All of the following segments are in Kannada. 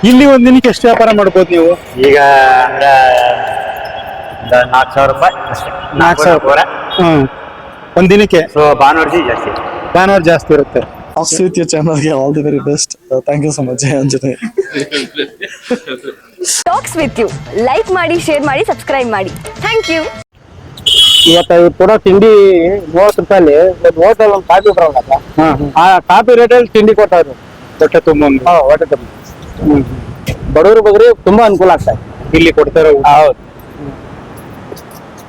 ಇಲ್ಲಿ ಒಂದ್ ದಿನಕ್ಕೆ ಎಷ್ಟು ವ್ಯಾಪಾರ ಮಾಡ್ಬೋದು ನೀವು? ಈಗ ಅಂದ್ರೆ 4,000 ರೂಪಾಯಿ ಅಷ್ಟೇ. 4,000 ಒಂದ್ ದಿನಕ್ಕೆ. ಸೊ ಭಾನುವಾರ ಜಾಸ್ತಿ, ಭಾನುವಾರ ಜಾಸ್ತಿ ಇರುತ್ತೆ. With your channel, all the very best. Thank you so much, Anjane. Talks with you like ಮಾಡಿ, ಶೇರ್ ಮಾಡಿ, ಸಬ್ಸ್ಕ್ರೈಬ್ ಮಾಡಿ. Thank you. ಇವತ್ತು ಇವ್ರು ಕೊಡೋ ತಿಂಡಿ 30 ರೂಪಾಯಿ. ಒಂದು ಹೋಟೆಲ್ ಒಂದು ಕಾಫಿ ಬರೋಲ್ಲ, ಆ ಕಾಫಿ ರೇಟಲ್ಲಿ ತಿಂಡಿ ಕೊಟ್ಟವ್ರು. ಹೊಟ್ಟೆ ತುಂಬ ಹೊಟ್ಟೆ ತುಂಬ ಬಡವರು ಬಗ್ರಿ ತುಂಬಾ ಅನುಕೂಲ ಆಗ್ತಾ ಇದೆ. ಇಲ್ಲಿ ಕೊಡ್ತಾರ. ಹೌದು,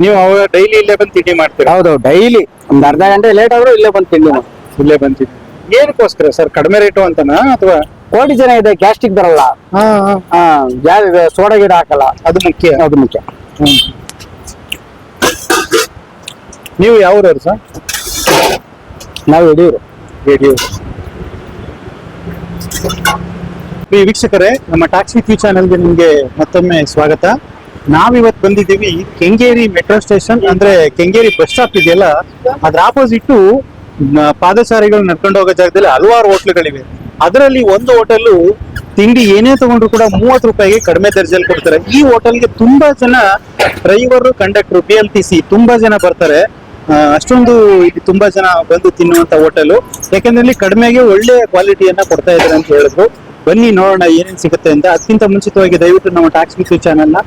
ನೀವು ಅವಾಗ ಡೈಲಿ ಇಲ್ಲೇ ಬಂದು ತಿಂಡಿ ಮಾಡ್ತೀರಾ? ಹೌದು. ಡೈಲಿ ಒಂದ್ ಅರ್ಧ ಗಂಟೆ ಲೇಟ್ ಆದ್ರೂ ಇಲ್ಲೇ ಬಂದು ತಿಂಡಿ ಮಾಡಿ. ಇಲ್ಲೇ ಬಂದಿದ್ದು ಏನಕ್ಕೋಸ್ಕರ ಸರ್? ಕಡಿಮೆ ರೇಟು ಅಂತನಾ ಅಥವಾ ಕೋಟಿ ಜನ ಇದೆ, ಗ್ಯಾಸ್ಟ್ರಿಕ್ ಬರಲ್ಲ, ಸೋಡಾ ಗಿಡ ಹಾಕಲ್ಲ, ಅದು ಮುಖ್ಯ? ಅದು ಮುಖ್ಯ. ನೀವು ಯಾವ್ರವ್ರು ಸರ್? ನಾವು ಯಡಿಯೂರು. ವೀಕ್ಷಕರೇ, ನಮ್ಮ ಟಾಕ್ಸ್ ವಿತ್ ಯು ಚಾನೆಲ್ಗೆ ನಿಮ್ಗೆ ಮತ್ತೊಮ್ಮೆ ಸ್ವಾಗತ. ನಾವಿವತ್ತು ಬಂದಿದ್ದೀವಿ ಕೆಂಗೇರಿ ಮೆಟ್ರೋ ಸ್ಟೇಷನ್, ಅಂದ್ರೆ ಕೆಂಗೇರಿ ಬಸ್ ಸ್ಟಾಪ್ ಇದೆಯಲ್ಲ, ಅದ್ರ ಆಪೋಸಿಟ್ ಪಾದಚಾರಿಗಳು ನಡ್ಕೊಂಡು ಹೋಗೋ ಜಾಗದಲ್ಲಿ ಹಲವಾರು ಹೋಟ್ಲುಗಳಿವೆ. ಅದರಲ್ಲಿ ಒಂದು ಹೋಟೆಲ್ ತಿಂಡಿ ಏನೇ ತಗೊಂಡ್ರು ಕೂಡ 30 ರೂಪಾಯಿಗೆ ಕಡಿಮೆ ದರ್ಜೆಯಲ್ಲಿ ಕೊಡ್ತಾರೆ. ಈ ಹೋಟೆಲ್ಗೆ ತುಂಬಾ ಜನ ಡ್ರೈವರು, ಕಂಡಕ್ಟರ್, BLTC ತುಂಬಾ ಜನ ಬರ್ತಾರೆ. ಅಷ್ಟೊಂದು ಇಲ್ಲಿ ತುಂಬಾ ಜನ ಬಂದು ತಿನ್ನುವಂತ ಹೋಟೆಲ್, ಯಾಕಂದ್ರೆ ಇಲ್ಲಿ ಕಡಿಮೆಗೆ ಒಳ್ಳೆ ಕ್ವಾಲಿಟಿಯನ್ನ ಕೊಡ್ತಾ ಇದ್ದಾರೆ ಅಂತ ಹೇಳಿದ್ರು. ಬನ್ನಿ ನೋಡೋಣ ಏನೇನು ಸಿಗುತ್ತೆ ಅಂತ. ಅದಕ್ಕಿಂತ ಮುಂಚಿತವಾಗಿ ದಯವಿಟ್ಟು ನಮ್ಮ ಟಾಕ್ಸ್ ವಿತ್ ಯು ಚಾನೆಲ್ ನ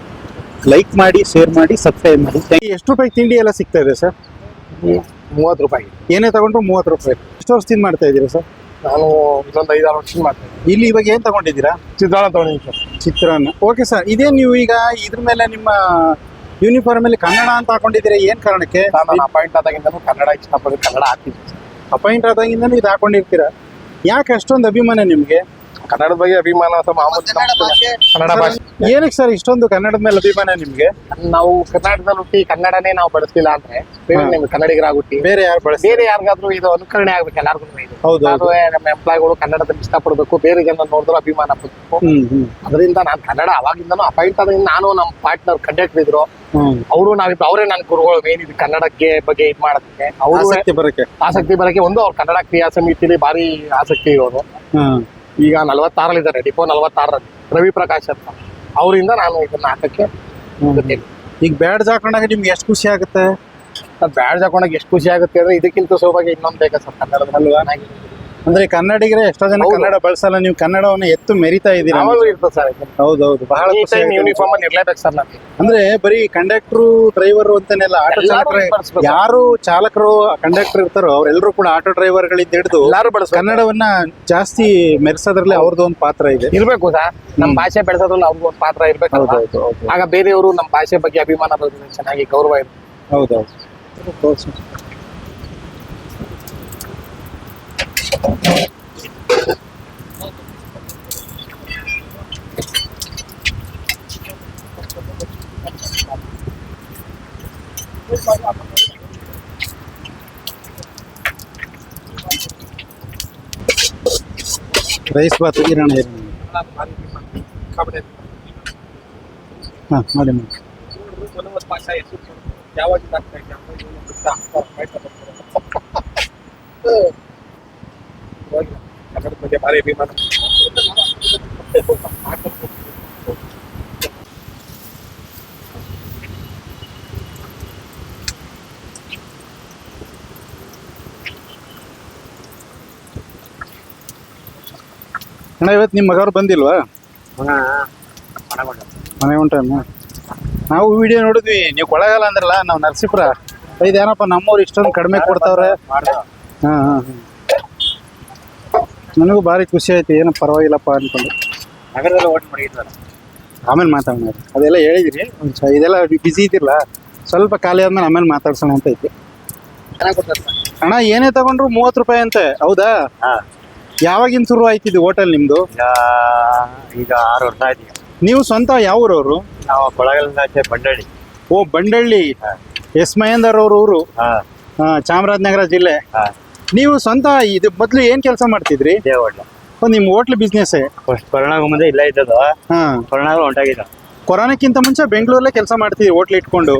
ಲೈಕ್ ಮಾಡಿ, ಶೇರ್ ಮಾಡಿ, ಸಬ್ಸ್ಕ್ರೈಬ್ ಮಾಡಿ. ಎಷ್ಟು ರೂಪಾಯಿ ತಿಂಡಿ ಎಲ್ಲ ಸಿಗ್ತಾ ಇದೆ ಸರ್? 30 ರೂಪಾಯಿ. ಏನೇ ತಗೊಂಡ್ರು 30 ರೂಪಾಯಿ. ಎಷ್ಟು ವರ್ಷದಿಂದ ಮಾಡ್ತಾ ಇದ್ದೀರಾ ಸರ್? ನಾನು ಇದೊಂದು 5-6 ವರ್ಷ ಮಾಡ್ತೇನೆ. ಇಲ್ಲಿ ಇವಾಗ ಏನ್ ತಗೊಂಡಿದ್ದೀರಾ? ಚಿತ್ರಾನ್ನ ತಗೊಂಡಿದ್ದೀನಿ ಸರ್. ಚಿತ್ರಾನ್ನ. Okay sir. ಇದೇ ನೀವು ಈಗ ಇದ್ರ ಮೇಲೆ ನಿಮ್ಮ ಯೂನಿಫಾರ್ಮ್ ಅಲ್ಲಿ ಕನ್ನಡ ಅಂತ ಹಾಕೊಂಡಿದ್ದೀರಾ, ಏನ್ ಕಾರಣಕ್ಕೆ? ನಾನು ಅಪಾಯಿಂಟ್ ಆದಾಗಿಂದನೂ ಕನ್ನಡ ಇಷ್ಟಪಟ್ಟು ಕನ್ನಡ ಹಾಕ್ತಿದ್ದೀನಿ. ಅಪಾಯಿಂಟ್ ಆದಾಗಿಂದನೂ ಇದು ಹಾಕೊಂಡಿರ್ತೀರಾ? ಯಾಕೆ ಅಷ್ಟೊಂದು ಅಭಿಮಾನ ನಿಮ್ಗೆ? ಕನ್ನಡದ ಬಗ್ಗೆ ಅಭಿಮಾನ ಅಥವಾ ಮಾಮೂಲಿ ಕನ್ನಡ ಭಾಷೆ. ಏನಕ್ಕೆ ಸರ್ ಇಷ್ಟೊಂದು ಕನ್ನಡದ ಮೇಲೆ ಅಭಿಮಾನ ನಿಮ್ಗೆ? ನಾವು ಕರ್ನಾಟಕದಲ್ಲಿ ಹುಟ್ಟಿ ಕನ್ನಡನೇ ನಾವು ಬಳಸ್ತಿಲ್ಲ ಅಂದ್ರೆ ಬೇರೆ ನಿಮ್ಗೆ ಕನ್ನಡಿಗರಾಗುಟ್ಟಿ ಬೇರೆ ಯಾರು ಬಳಸಿ? ಬೇರೆ ಯಾರಿಗಾದ್ರೂ ಇದು ಅನುಕರಣೆ ಆಗ್ಬೇಕು ಎಲ್ಲಾರ್ಗು. ಹೌದು. ನಮ್ಮ ಎಂಪ್ಲಾಯ್ಗಳು ಕನ್ನಡದಲ್ಲಿ ಇಷ್ಟಪಡ್ಬೇಕು, ಬೇರೆ ಜನ ನೋಡಿದ್ರು ಅಭಿಮಾನ ಪಡ್ಬೇಕು. ಅದರಿಂದ ನಾನು ಕನ್ನಡ ಅವಾಗಿಂದನೂ ಅಪಾಯಿಂಟ್ ಆದ್ರಿಂದ ನಾನು ನಮ್ಮ ಪಾರ್ಟ್ನರ್ ಕಂಡಕ್ಟರ್ ಇದ್ರು, ಅವರು ನಾವಿಬ್ರು ಅವರೇ ನನ್ನ ಗುರುಗಳು. ಮೇನ್ ಇದು ಕನ್ನಡಕ್ಕೆ ಬಗ್ಗೆ ಇದು ಮಾಡೋದಕ್ಕೆ ಅವರು ಆಸಕ್ತಿ ಬರಕ್ಕೆ ಒಂದು ಅವ್ರ ಕನ್ನಡ ಕ್ರಿಯಾ ಸಮಿತಿಲಿ ಭಾರಿ ಆಸಕ್ತಿ ಇರೋರು. ಈಗ 46 ಇದ್ದಾರೆ, ಡಿಪೋ 46 ರವಿ ಪ್ರಕಾಶ್ ಅಂತ. ಅವರಿಂದ ನಾನು ಇದನ್ನ ಹಾಕಕ್ಕೆ ಈಗ ಬ್ಯಾಡ್ಜ್ ಹಾಕೊಂಡಾಗ ನಿಮ್ಗೆ ಎಷ್ಟು ಖುಷಿ ಆಗುತ್ತೆ? ಬ್ಯಾಡ್ಜ್ ಹಾಕೊಂಡಾಗ ಎಷ್ಟು ಖುಷಿ ಆಗುತ್ತೆ ಅಂದ್ರೆ ಇದಕ್ಕಿಂತ ಸೌಭಾಗ್ಯ ಇನ್ನೊಂದು ಬೇಕಾ ಸರ್ ಕನ್ನಡದಲ್ವಾ? ಅಂದ್ರೆ ಕನ್ನಡಿಗರೇ ಎಷ್ಟೋ ಜನ ಕನ್ನಡ ಬಳಸಲ್ಲ, ನೀವು ಕನ್ನಡವನ್ನು ಎತ್ತು ಮೆರಿತಾ ಇದ್ದೀರಾ. ಇರ್ತದೆ ಸರ್. ಹೌದೌದು, ಬಹಳ ಯೂನಿಫಾರ್ಮ್ ಅಲ್ಲಿ ಇರ್ಲೇಬೇಕು ಸರ್. ನಮಗೆ ಅಂದ್ರೆ ಬರೀ ಕಂಡಕ್ಟರ್, ಡ್ರೈವರ್ ಅಂತಾನೆಲ್ಲ, ಆಟೋ ಚಾಲಕರು, ಯಾರು ಚಾಲಕರು ಕಂಡಕ್ಟರ್ ಇರ್ತಾರೋ ಅವರೆಲ್ಲರೂ ಕೂಡ ಆಟೋ ಡ್ರೈವರ್ ಗಳಿಂದ ಹಿಡಿದು ಎಲ್ಲರೂ ಬಳಸ ಕನ್ನಡವನ್ನ ಜಾಸ್ತಿ ಮೆರೆಸೋದ್ರಲ್ಲಿ ಅವ್ರದ್ದು ಒಂದು ಪಾತ್ರ ಇದೆ. ಇರ್ಬೇಕು ಸರ್. ನಮ್ಮ ಭಾಷೆ ಬೆಳೆಸೋದ್ರಲ್ಲಿ ಅವ್ರಿಗೂ ಒಂದು ಪಾತ್ರ ಇರ್ಬೇಕು. ಆಗ ಬೇರೆಯವರು ನಮ್ಮ ಭಾಷೆ ಬಗ್ಗೆ ಅಭಿಮಾನ ಬರೋದ್ರಿಂದ ಚೆನ್ನಾಗಿ ಗೌರವ ಇರುತ್ತೆ. ಹೌದೌದು. ರೈಸ್ ಬಾತ್ ಇರೋಣ ಮಾಡಿ ಕನ್ನಡದ ಬಗ್ಗೆ ಭಾರಿ ಅಭಿಮಾನ. ಅಣ್ಣ, ಇವತ್ತು ನಿಮ್ಮ ಮಗವ್ರು ಬಂದಿಲ್ವಾ? ಮನೆ ಹೊಂಟೇನು? ನಾವು ವಿಡಿಯೋ ನೋಡಿದ್ವಿ, ನೀವು ಕೊಳಗಲ್ಲ ಅಂದ್ರಲ್ಲ, ನಾವು ನರಸೀಪುರ. ಇದೇನಪ್ಪ ನಮ್ಮವ್ರು ಇಷ್ಟೊಂದು ಕಡಿಮೆ ಕೊಡ್ತಾವ್ರೆ. ನನಗೂ ಭಾರಿ ಖುಷಿ ಆಯ್ತು, ಏನೋ ಪರವಾಗಿಲ್ಲಪ್ಪ ಅನ್ಕೊಂಡು. ನಗರದಲ್ಲಿ ಓಟ್ ಮಾಡಿದ್ರಲ್ಲ, ಆಮೇಲೆ ಮಾತಾಡೋಣ. ಅದೆಲ್ಲ ಹೇಳಿದ್ರಿ, ಇದೆಲ್ಲ ಬಿಸಿ ಇದ್ದಿಲ್ಲ, ಸ್ವಲ್ಪ ಖಾಲಿ ಆದ್ಮೇಲೆ ಆಮೇಲೆ ಮಾತಾಡ್ಸೋಣ ಅಂತ ಐತಿ. ಅಣ್ಣ, ಏನೇ ತಗೊಂಡ್ರು 30 ರೂಪಾಯಿ ಅಂತೆ, ಹೌದಾ? ಯಾವಾಗಿನ ಶುರು ಆಯ್ತಿದ್ದು ಹೋಟೆಲ್ ನಿಮ್ದು? ಈಗ 6 ವರ್ಷ ಆಯ್ತು. ನೀವು ಸ್ವಂತ ಯಾವ ಊರವರು? ನಾವು ಕೊಳಗಲ್ಲಾಚೆ ಬಂಡಳ್ಳಿ. ಓ, ಬಂಡಳ್ಳಿ. ಎಸ್ ಮಹೇಂದರ್ ಅವ್ರ ಊರು, ಚಾಮರಾಜನಗರ ಜಿಲ್ಲೆ. ನೀವು ಸ್ವಂತ ಇದು ಮೊದ್ಲು ಏನ್ ಕೆಲಸ ಮಾಡ್ತಿದ್ರಿ? ನಿಮ್ ಹೋಟ್ಲ್ ಬಿಸ್ನೆಸ್ ಕೊರೋನಾಗ ಮುಂದೆ ಇಲ್ಲ ಇದ್ದದು. ಕೊರೋನಾಗ ಹೊಂಟಾಗಿದ್ದ. ಕೊರೋನಾಕ್ಕಿಂತ ಮುಂಚೆ ಬೆಂಗಳೂರಲ್ಲೇ ಕೆಲಸ ಮಾಡ್ತಿದ್ರಿ ಹೋಟ್ಲ್ ಇಟ್ಕೊಂಡು.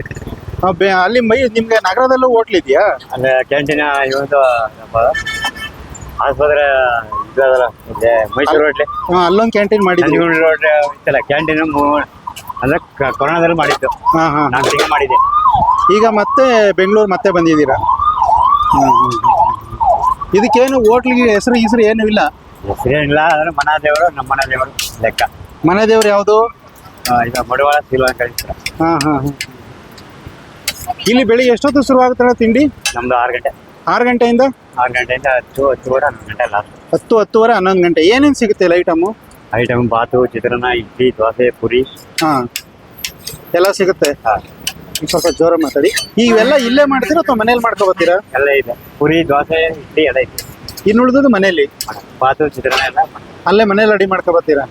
ಅಲ್ಲಿ ನಿಮ್ಗೆ ನಗರದಲ್ಲೂ ಹೋಟ್ಲ್ ಇದೆಯಾ? ಅಲ್ಲೇ ಕ್ಯಾಂಟೀನ್, ಇವತ್ತು ಆಸ್ಪತ್ರೆ ಇದಲ್ಲ ಮೈಸೂರು ಹೋಟ್ಲೆ ಅಲ್ಲೊಂದು ಕ್ಯಾಂಟೀನ್ ಮಾಡಿದ್ವಿ. ನಂಜನಗೂಡು ರೋಡ್ ಇತ್ತಲ್ಲ ಕ್ಯಾಂಟೀನ್ ಅಂದ್ರೆ ಕೊರೋನಾದಲ್ಲಿ ಮಾಡಿದ್ದು. ಹಾ ಹಾ ನಾನು ತಿಂಗ ಮಾಡಿದ್ದೆ. ಈಗ ಮತ್ತೆ ಬೆಂಗಳೂರು ಮತ್ತೆ ಬಂದಿದ್ದೀರಾ? ಇದಕ್ಕೇನು ಹೋಟ್ಲಿಗೆ ಹೆಸರು ಏನು ಇಲ್ಲ? ಹೆಸರೇನಿಲ್ಲ, ಅಂದ್ರೆ ಮನ ದೇವರು ನಮ್ಮ ಮನ ದೇವರು ಲೆಕ್ಕ. ಮನೆ ದೇವ್ರು ಯಾವುದು? ಈಗ ಮಡಿವಾಳ ಶೀಲ ಅಂತ ಹೇಳ್ತಾರೆ. ಹಾ ಹಾ ಹಾ. ಇಲ್ಲಿ ಬೆಳಿಗ್ಗೆ ಎಷ್ಟೊತ್ತು ಶುರು ಆಗುತ್ತಲ್ಲ ತಿಂಡಿ? ನಮ್ದು 6 ಗಂಟೆ. 6 ಗಂಟೆಯಿಂದ 6 ಗಂಟೆಯಿಂದ 10-10:30 11 ಗಂಟೆ ಲಾಸ್ಟ್. 10, 10:30, 11 ಗಂಟೆ. ಏನೇನು ಸಿಗುತ್ತೆ ಐಟಮು? ಐಟಮ್ ಬಾತು, ಚಿತ್ರಾನ್ನ, ಇಡ್ಲಿ, ದೋಸೆ, ಪುರಿ. ಹಾ, ಎಲ್ಲ ಸಿಗುತ್ತೆ. ಹಾ, ಸ್ವಲ್ಪ ಜೋರ ಮಾತಾಡಿ. ಇವೆಲ್ಲ ಇಲ್ಲೇ ಮಾಡ್ತೀರಾ ಅಥವಾ ಮನೇಲಿ ಮಾಡ್ಕೊಬತ್ತೀರಾ? ಎಲ್ಲ ಇದೆ. ಪುರಿ, ದೋಸೆ, ಇಡ್ಲಿ ಎಲ್ಲ ಇದೆ. ಇನ್ನು ಉಳಿದು ಮನೇಲಿ ಬಾತು, ಚಿತ್ರಾನ್ನ ಎಲ್ಲ ಅಲ್ಲೇ ಮನೇಲಿ ರೆಡಿ ಮಾಡ್ಕೊಬತ್ತೀರಾ?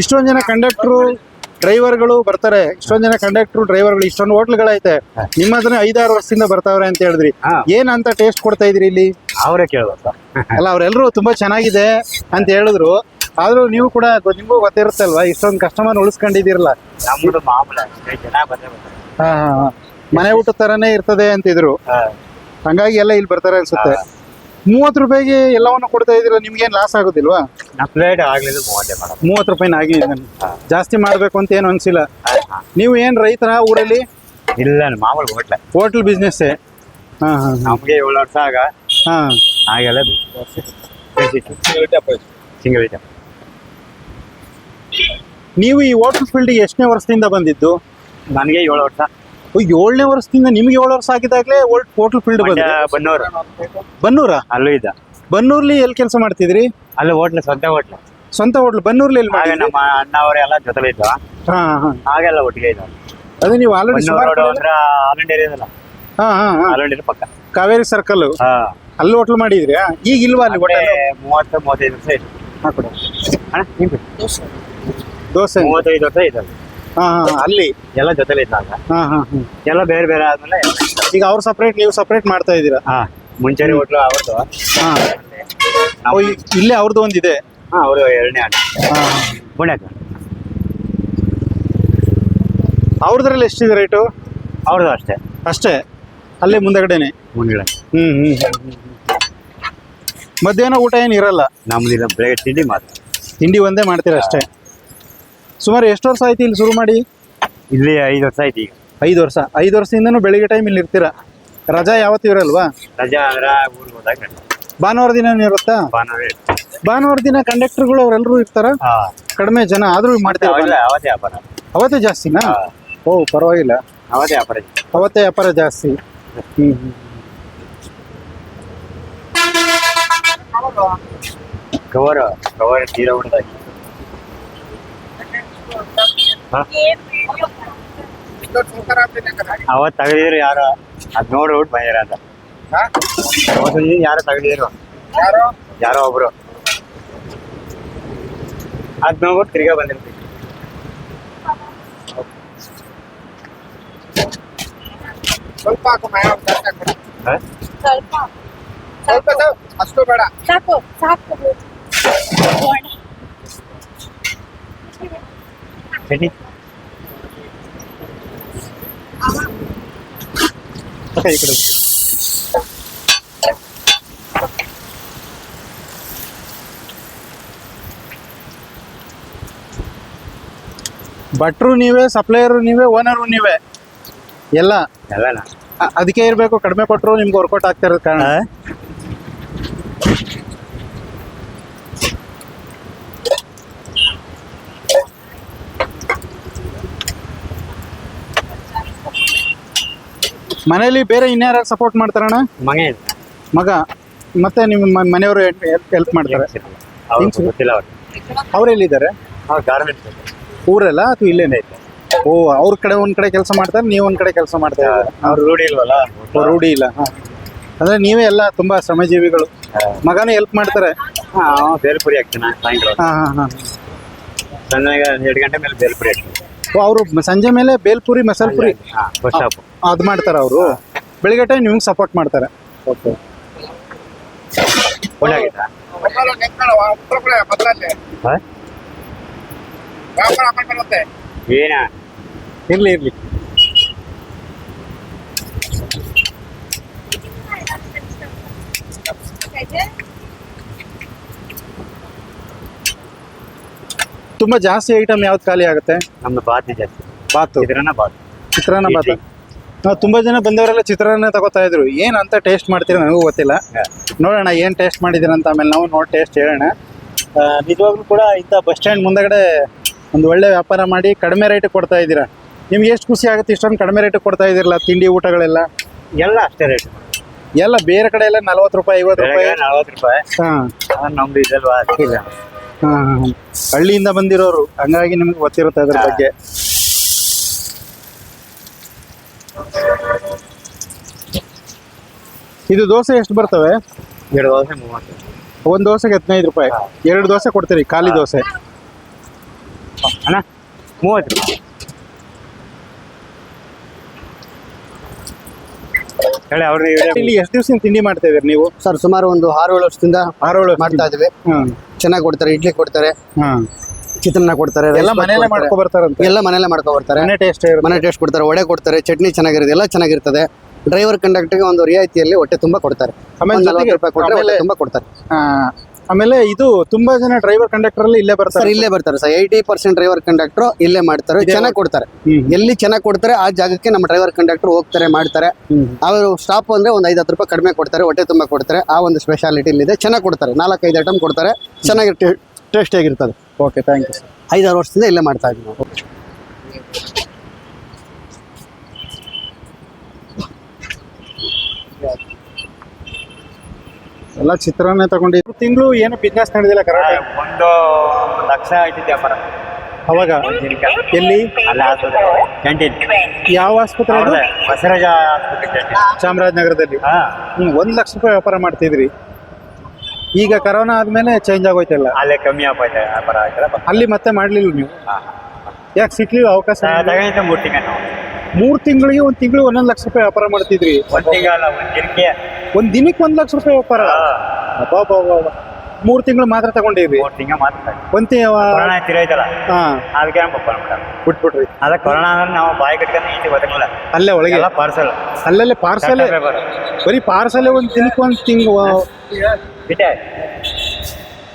ಇಷ್ಟೊಂದು ಜನ ಕಂಡಕ್ಟ್ರು ಡ್ರೈವರ್ಗಳು ಬರ್ತಾರೆ, ಇಷ್ಟೊಂದು ಜನ ಕಂಡಕ್ಟ್ರು ಡ್ರೈವರ್ಗಳು, ಇಷ್ಟೊಂದು ಹೋಟ್ಲ್ಗಳೈತೆ. ನಿಮ್ಮ ಹತ್ರ 5-6 ವರ್ಷದಿಂದ ಬರ್ತಾವ್ರೆ ಅಂತ ಹೇಳಿದ್ರಿ. ಹಾ. ಏನ್ ಅಂತ ಟೇಸ್ಟ್ ಕೊಡ್ತಾ ಇದ್ರಿ ಇಲ್ಲಿ? ಅವರೇ ಕೇಳ್ಬೇಕು. ಅಲ್ಲ, ಅವ್ರೆಲ್ರು ತುಂಬಾ ಚೆನ್ನಾಗಿದೆ ಅಂತ ಹೇಳಿದ್ರು. ಆದ್ರೂ ನೀವು ಕೂಡ ನಿಮಗೂ ಗೊತ್ತಿರುತ್ತಲ್ವಾ, ಇಷ್ಟೊಂದು ಕಸ್ಟಮರ್ ಉಳಿಸ್ಕೊಂಡಿದ್ದೀರಲ್ಲ. ನಮ್ದು ಮಾಮೂಲ ಜನ ಬಂದೇ ಬರ್ತಾರೆ. ಹಾ ಹಾ ಹಾ. ಮನೆ ಊಟದ ತರನೇ ಇರ್ತದೆ ಅಂತಿದ್ರು, ಹಂಗಾಗಿ ಎಲ್ಲ ಇಲ್ಲಿ ಬರ್ತಾರೆ ಅನ್ಸುತ್ತೆ. 30 ರೂಪಾಯಿಗೆ ಎಲ್ಲವನ್ನು ಕೊಡ್ತಾ ಇದ್ದೀರಾ, ನಿಮ್ಗೇನ್ ಲಾಸ್ ಆಗೋದಿಲ್ವಾ? ನಾ ಪ್ಲೇಟ್ ಆಗ್ಲಿಲ್ಲ 30 ಮಾಡೋದು. 30 ರೂಪಾಯಿನ ಆಗಿದೆ. ಜಾಸ್ತಿ ಮಾಡ್ಬೇಕು ಅಂತ ಏನು ಅನ್ಸಿಲ್ಲ. ನೀವು ಏನ್ ರೈತರ ಊರಲ್ಲಿ? ಇಲ್ಲ, ಮಾಮೂಲು ಹೋಟ್ಲೆ. Hotel business. ಹಾ ಹಾ ನಮ್ಗೆ 7 ವರ್ಷ ಹಾ. ಆಗೆಲ್ಲ ಸಿಂಗಲ್ ಐಟಮ್. ನೀವು ಈ ಹೋಟೆಲ್ ಫೀಲ್ಡ್ಗೆ ಎಷ್ಟನೇ ವರ್ಷದಿಂದ ಬಂದಿದ್ದು? ನನಗೆ 7 ವರ್ಷ. 7ನೇ ವರ್ಷದಿಂದ. ನಿಮ್ಗೆ 7 ವರ್ಷ ಆಗಿದಾಗ್ಲೇ ಹೋಟೆಲ್ ಫೀಲ್ಡ್ ಬಂದ? ಬನ್ನೂರು. ಬನ್ನೂರ? ಅಲ್ಲೂ ಇದ್ದ. ಬನ್ನೂರ್ಲಿ ಎಲ್ಲಿ ಕೆಲಸ ಮಾಡ್ತಿದ್ರಿ? ಅಲ್ಲಿ ಹೋಟ್ಲೆ, ಸ್ವಂತ ಹೋಟ್ಲೆ. ಸ್ವಂತ ಹೋಟ್ಲ್ ಬನ್ನೂರ್ಲಿ ಎಲ್ಲಿ ಹಾಗೆ ಮಾಡಿ? ನಮ್ಮ ಅಣ್ಣವರೆಲ್ಲ ಜೊತೆಲಿ ಇದ್ದ. ಹಾ ಹಾ. ಹಾಗೆಲ್ಲ ಒಟ್ಟಿಗೆ ಇದ್ದ. ಅದೇ ನೀವು ಆಲ್ರೆಡಿ ಬನ್ನೂರು ರೋಡ್ ಅಂದ್ರೆ ಆಲಂಡಿ ಏರಿಯಾದಲ್ಲ, ಹಾ ಹಾ ಹಾ. ಆಲಂಡಿ ಪಕ್ಕ. ಕಾವೇರಿ ಸರ್ಕಲ್ ಹಾ, ಅಲ್ಲಿ ಹೋಟ್ಲ್ ಮಾಡಿದ್ರಿ? ಈಗ ಇಲ್ವಾ ಅಲ್ಲಿ ಹೋಟೆಲ್? 30-35 ವರ್ಷ ಇತ್ತು. ಹಾಕೊಡಿ. ಅಣ್ಣ, ನಿಂಗೆ ದೋಸೆ. 35 ವರ್ಷ ಇದ್ದಲ್ಲಿ ಹಾ ಹಾ. ಅಲ್ಲಿ ಎಲ್ಲ ಜೊತೆಲಿ ಇದ್ದಾಗ ಹಾ ಹಾ ಹಾ. ಎಲ್ಲ ಬೇರೆ ಬೇರೆ ಆದ್ಮೇಲೆ ಈಗ ಅವ್ರು ಸಪ್ರೇಟ್, ನೀವು ಸಪ್ರೇಟ್ ಮಾಡ್ತಾ ಇದ್ದೀರಾ? ಹಾ, ಮುಂಚೆರಿ ಹೋಟ್ಲು ಅವ್ರದ್ದು. ಹಾ. ನಾವು ಇಲ್ಲೇ ಅವ್ರದ್ದು ಒಂದಿದೆ. ಹಾ, ಅವರು 2ನೇ ಅಣ್ಣ ಹಾ. ಪುಣ್ಯಕ. ಅವ್ರದ್ರಲ್ಲಿ ಎಷ್ಟಿದೆ ರೇಟು? ಅವ್ರದ್ದು ಅಷ್ಟೇ. ಅಷ್ಟೇ, ಅಲ್ಲೇ ಮುಂದಗಡೆನೆ. ಮುಂದಿನ ಮಧ್ಯಾಹ್ನ ಊಟ ಏನು ಇರಲ್ಲ? ನಮ್ದಿಲ್ಲ, ಬೆಳಗ್ಗೆ ತಿಂಡಿ ಮಾತ್ರ. ತಿಂಡಿ ಒಂದೇ ಮಾಡ್ತೀರಾ ಅಷ್ಟೇ? ಸುಮಾರು ಎಷ್ಟು ವರ್ಷ ಆಯ್ತು ಇಲ್ಲಿ ಶುರು ಮಾಡಿ? ಇಲ್ಲಿ 5 ವರ್ಷ ಆಯ್ತು. ಈಗ 5 ವರ್ಷ. 5 ವರ್ಷದಿಂದನೂ ಬೆಳಿಗ್ಗೆ ಟೈಮ್ ಇಲ್ಲಿ ಇರ್ತೀರಾ? ರಜಾ ಯಾವತ್ತೂ ಇರಲ್ವಾ? ರಜಾ ಅಂದ್ರೆ ಊರಿಗೆ ಹೋದಾಗ ಭಾನುವಾರ ದಿನ ಇರುತ್ತಾ? ಭಾನುವಾರ ಇರುತ್ತೆ. ಭಾನುವಾರ ದಿನ ಕಂಡಕ್ಟರ್ಗಳು ಅವರೆಲ್ಲರೂ ಇರ್ತಾರ? ಹಾ, ಕಡಿಮೆ ಜನ ಆದ್ರೂ ಮಾಡ್ತೀರಾ? ಅವತ್ತೇ ವ್ಯಾಪಾರ. ಅವತ್ತೇ ಜಾಸ್ತಿನಾ? ಓ, ಪರವಾಗಿಲ್ಲ. ಅವತ್ತೇ ವ್ಯಾಪಾರ. ಅವತ್ತೇ ವ್ಯಾಪಾರ ಜಾಸ್ತಿ. ಕವರ್ ತೀರಾ ಹೊಡೆದಾಗಿ. ಅವತ್ತು ತೆಗೆದಿದ್ರು ಯಾರು, ಅದ್ ನೋಡ್ಬಿಟ್ಟು ಭಯ ಅಂತ. ಅವತ್ತು ಯಾರು ತೆಗೆದಿದ್ರು, ಯಾರೋ ಒಬ್ರು ಅದ್ ನೋಡ್ಬಿಟ್ಟು ತಿರ್ಗಾ ಬಂದಿರ್ತೀವಿ. ಸ್ವಲ್ಪ ಹಾ? ಸ್ವಲ್ಪ ಅಷ್ಟು ಬೇಡ. ಸಾಕು ಸಾಕು. ಚಟ್ನಿ ಈ ಕಡೆ ಭಟ್ರು ನೀವೇ, ಸಪ್ಲೈಯರು ನೀವೇ, ಓನರು ನೀವೇ ಎಲ್ಲ? ಎಲ್ಲನ ಅದಕ್ಕೆ ಇರಬೇಕು, ಕಡಿಮೆ ಕೊಟ್ಟರು ನಿಮ್ಗೆ ವರ್ಕೌಟ್ ಆಗ್ತಾ ಇರೋದು ಕಾರಣ. ಮನೇಲಿ ಬೇರೆ ಇನ್ಯಾರು ಸಪೋರ್ಟ್ ಮಾಡ್ತಾರಣ್ಣ? ಮನೆ ಮಗ ಮತ್ತೆ ನಿಮ್ಮ ಮನೆಯವರು ಹೆಲ್ಪ್ ಮಾಡ್ತಾರೆ? ಗೊತ್ತಿಲ್ಲ ಅವ್ರು. ಅವ್ರೆಲ್ಲಿದ್ದಾರೆ? ಅವ್ರು ಗಾರ್ಮೆಂಟ್ಸ್ ಊರೆಲ್ಲ ಅಥವಾ ಇಲ್ಲೇನೆ? ಓ, ಅವ್ರ ಕಡೆ ಒಂದ್ ಕಡೆ ಕೆಲಸ ಮಾಡ್ತಾರೆ, ನೀವು ಒಂದ್ ಕಡೆ ಕೆಲಸ ಮಾಡ್ತಾ ಇದ್ದಾರೆ. ಅವ್ರು ರೂಢಿ ಇಲ್ವಲ್ಲ, ರೂಢಿ ಇಲ್ಲ. ಅಂದ್ರೆ ನೀವೇ ಎಲ್ಲ ತುಂಬಾ ಶ್ರಮಜೀವಿಗಳು. ಮಗನೂ ಹೆಲ್ಪ್ ಮಾಡ್ತಾರೆ? ಹಾ, ಬೇಲ್ಪುರಿ ಹಾಕ್ತಾನ ಸಾಯಂಕಾಲ. ಹಾ ಹಾ ಹಾ. ಸಂಜೆಗೆ 2 ಗಂಟೆ ಮೇಲೆ ಬೇಲ್ಪುರಿ ಹಾಕ್ತಾನೆ. ಅವರು ಸಂಜೆ ಮೇಲೆ ಬೇಲ್ಪುರಿ, ಮಸಾಲೆ ಪುರಿ ಹಾ, ಬಸ್ ಸ್ಟಾಪ್. ಅದು ಮಾಡ್ತಾರ ಅವರು? ಬೆಳಿಗ್ಗೆ ಟೈಮ್ ನಿಮ್ಗೆ ಸಪೋರ್ಟ್ ಮಾಡ್ತಾರೆ? ಓಕೆ. ಒಳ್ಳಾಗಿತ್ತಾ? ಏನ ಇರ್ಲಿ ಇರ್ಲಿ. ತುಂಬಾ ಜಾಸ್ತಿ ಐಟಮ್ ಯಾವ್ದು ಖಾಲಿ ಆಗುತ್ತೆ? ನಮ್ದು ಬಾತಿ ಜಾಸ್ತಿ, ಬಾತು, ಚಿತ್ರಾನ್ನ ಬಾತ್. ಚಿತ್ರಾನ್ನ ಬಾತು. ತುಂಬಾ ಜನ ಬಂದವರೆಲ್ಲ ಚಿತ್ರಾನ್ನ ತಗೋತಾ ಇದ್ರು. ಏನ್ ಅಂತ ಟೇಸ್ಟ್ ಮಾಡ್ತೀರಾ ನನಗೂ ಗೊತ್ತಿಲ್ಲ. ನೋಡೋಣ ಏನ್ ಟೇಸ್ಟ್ ಮಾಡಿದಿರ ಅಂತ ಆಮೇಲೆ ನಾವು ನೋಡಿ ಟೇಸ್ಟ್ ಹೇಳೋಣ. ನಿಜವಾಗ್ಲೂ ಕೂಡ ಇಂಥ ಬಸ್ ಸ್ಟ್ಯಾಂಡ್ ಮುಂದಗಡೆ ಒಂದು ಒಳ್ಳೆ ವ್ಯಾಪಾರ ಮಾಡಿ ಕಡಿಮೆ ರೇಟ್ ಕೊಡ್ತಾ ಇದ್ದೀರಾ. ನಿಮ್ಗೆ ಎಷ್ಟು ಖುಷಿ ಆಗುತ್ತೆ ಇಷ್ಟೊಂದು ಕಡಿಮೆ ರೇಟ್ ಕೊಡ್ತಾ ಇದ್ದೀರಲ್ಲ ತಿಂಡಿ ಊಟಗಳೆಲ್ಲ? ಎಲ್ಲ ಅಷ್ಟೇ ರೇಟ್. ಎಲ್ಲ ಬೇರೆ ಕಡೆ ಎಲ್ಲ 40 ರೂಪಾಯಿ 50 ರೂಪಾಯಿ. 40 ರೂಪಾಯಿ. ನಮ್ದು ಇದಲ್ವಾ ಅಷ್ಟಿಲ್ಲ. ಹಳ್ಳಿಯಿಂದ ಬಂದಿರೋರು, ಹಂಗಾಗಿ ನಿಮ್ಗೆ ಗೊತ್ತಿರುತ್ತೆ ಅದ್ರ ಬಗ್ಗೆ. ಇದು ದೋಸೆ ಎಷ್ಟು ಬರ್ತವೆ? 2 ದೋಸೆ 30. ಒಂದು ದೋಸೆಗೆ 15 ರೂಪಾಯಿ. 2 ದೋಸೆ ಕೊಡ್ತೀರಿ ಖಾಲಿ ದೋಸೆ? ಅಣ್ಣ 30 ರೂಪಾಯಿ. ಹೇಳಿ ಅವ್ರು. ಇಲ್ಲಿ ಎಷ್ಟು ದಿವಸ ತಿಂಡಿ ಮಾಡ್ತಾ ಇದೀರಿ ನೀವು? ಸರ್ ಸುಮಾರು ಒಂದು 6-7 ವರ್ಷದಿಂದ 6-7 ಮಾಡ್ತಾ ಇದ್ವಿ. ಚೆನ್ನಾಗಿ ಕೊಡ್ತಾರೆ, ಇಡ್ಲಿ ಕೊಡ್ತಾರೆ, ಚಿತ್ರಾನ್ನ ಕೊಡ್ತಾರೆ, ಎಲ್ಲ ಮನೆಯಲ್ಲೇ ಮಾಡ್ಕೊ ಬರ್ತಾರಂತೆ. ಎಲ್ಲ ಮನೆಯಲ್ಲೇ ಮಾಡ್ಕೊ ಬರ್ತಾರೆ. ಮನೆ ಟೇಸ್ಟ್ ಮನೆ ಟೇಸ್ಟ್ ಕೊಡ್ತಾರೆ, ವಡೆ ಕೊಡ್ತಾರೆ, ಚಟ್ನಿ ಚೆನ್ನಾಗಿರುತ್ತೆ, ಎಲ್ಲ ಚೆನ್ನಾಗಿರ್ತದೆ. ಡ್ರೈವರ್ ಕಂಡಕ್ಟರ್ಗೆ ಒಂದು ರಿಯಾಯಿತಿಯಲ್ಲಿ ಹೊಟ್ಟೆ ತುಂಬಾ ಕೊಡ್ತಾರೆ. ಆಮೇಲೆ 40 ರೂಪಾಯಿ ಕೊಟ್ಟರೆ ಹೊಟ್ಟೆ ತುಂಬಾ ಕೊಡ್ತಾರೆ. ಆಮೇಲೆ ಇದು ತುಂಬಾ ಜನ ಡ್ರೈವರ್ ಕಂಡಕ್ಟರ್ ಅಲ್ಲಿ ಇಲ್ಲೇ ಬರ್ತಾರೆ. ಸರ್ ಇಲ್ಲೇ ಬರ್ತಾರೆ ಸರ್. 80% ಡ್ರೈವರ್ ಕಂಡಕ್ಟರ್ ಇಲ್ಲೇ ಮಾಡ್ತಾರೆ, ಚೆನ್ನಾಗಿ ಕೊಡ್ತಾರೆ. ಎಲ್ಲಿ ಚೆನ್ನಾಗಿ ಕೊಡ್ತಾರೆ ಆ ಜಾಗಕ್ಕೆ ನಮ್ಮ ಡ್ರೈವರ್ ಕಂಡಕ್ಟರ್ ಹೋಗ್ತಾರೆ, ಮಾಡ್ತಾರೆ. ಅವರು ಸ್ಟಾಪ್ ಅಂದ್ರೆ ಒಂದು 5-10 ರೂಪಾಯಿ ಕಡಿಮೆ ಕೊಡ್ತಾರೆ, ಹೊಟ್ಟೆ ತುಂಬಾ ಕೊಡ್ತಾರೆ. ಆ ಒಂದು ಸ್ಪೆಷಾಲಿಟಿ ಇಲ್ಲಿದೆ. ಚೆನ್ನಾಗಿ ಕೊಡ್ತಾರೆ, 4-5 ಐಟಮ್ ಕೊಡ್ತಾರೆ, ಚೆನ್ನಾಗಿ ಟೇಸ್ಟ್ ಆಗಿರ್ತದೆ. Okay, thank you sir. 5-6 ವರ್ಷದಿಂದ ಇಲ್ಲೇ ಮಾಡ್ತಾ ಇದ್ದೀವಿ ನಾವು. ಎಲ್ಲ ಚಿತ್ರಾನ್ನ ತಗೊಂಡಿದ್ರು. ತಿಂಗಳು ಏನು ಬಿಸ್ನೆಸ್ ನಡೆದಿಲ್ಲ ಕರೆಕ್ಟ್? 1 ಲಕ್ಷ ಆಯ್ತಿದ್ದೆ ವ್ಯಾಪಾರ ಅವಾಗ. ಎಲ್ಲಿ? ಅಲ್ಲ ಕ್ಯಾಂಟೀನ್. ಯಾವ ಆಸ್ಪತ್ರೆ ಅದು? ಬಸವರಾಜ ಆಸ್ಪತ್ರೆ ಚಾಮರಾಜನಗರದಲ್ಲಿ. 1 ಲಕ್ಷ ರೂಪಾಯಿ ವ್ಯಾಪಾರ ಮಾಡ್ತಿದ್ರಿ. ಈಗ ಕರೋನಾ ಆದ್ಮೇಲೆ ಚೇಂಜ್ ಆಗೋಯ್ತಲ್ಲ? ಅಲ್ಲೇ ಕಮ್ಮಿ ಆಗೋಯ್ತು ವ್ಯಾಪಾರ. ಅಲ್ಲಿ ಮತ್ತೆ ಮಾಡ್ಲಿಲ್ಲ ನೀವು? ಯಾಕೆ ಸಿಕ್ಲಿಲ್ಲ ಅವಕಾಶ? 3 ತಿಂಗಳಿಗೆ 1 ತಿಂಗಳು 1 ಲಕ್ಷ ರೂಪಾಯಿ ವ್ಯಾಪಾರ ಮಾಡ್ತಿದ್ರಿ. 1 ತಿಂಗಳ 1 ದಿನಕ್ಕೆ ಒಂದ್ ದಿನಕ್ಕೆ 1 ಲಕ್ಷ ರೂಪಾಯಿ ವ್ಯಾಪಾರ? 3 ತಿಂಗಳು ಮಾತ್ರ ತಗೊಂಡಿದ್ರಿ? 3 ತಿಂಗಳು ಮಾತ್ರ. ಕೊರೋನಾ ತಿರೈತಲ್ಲ, ಅದಕ್ಕೆ ಬಿಟ್ಬಿಟ್ರಿ. ಅದ ಕೊರೋನಾ ಅಂದ್ರೆ ನಾವು ಬಾಯಿ ಕಟ್ಕೊಂಡು ಈಚೆ ಗೊತ್ತಾಗಲ್ಲ. ಅಲ್ಲೇ ಒಳಗೆ ಪಾರ್ಸಲ್, ಅಲ್ಲೇ ಪಾರ್ಸಲ್. ಬರೀ ಪಾರ್ಸಲ್ ಒಂದ್ ದಿನಕ್ಕೆ 1 ತಿಂಗಳು ಬಿಟ್ಟೆ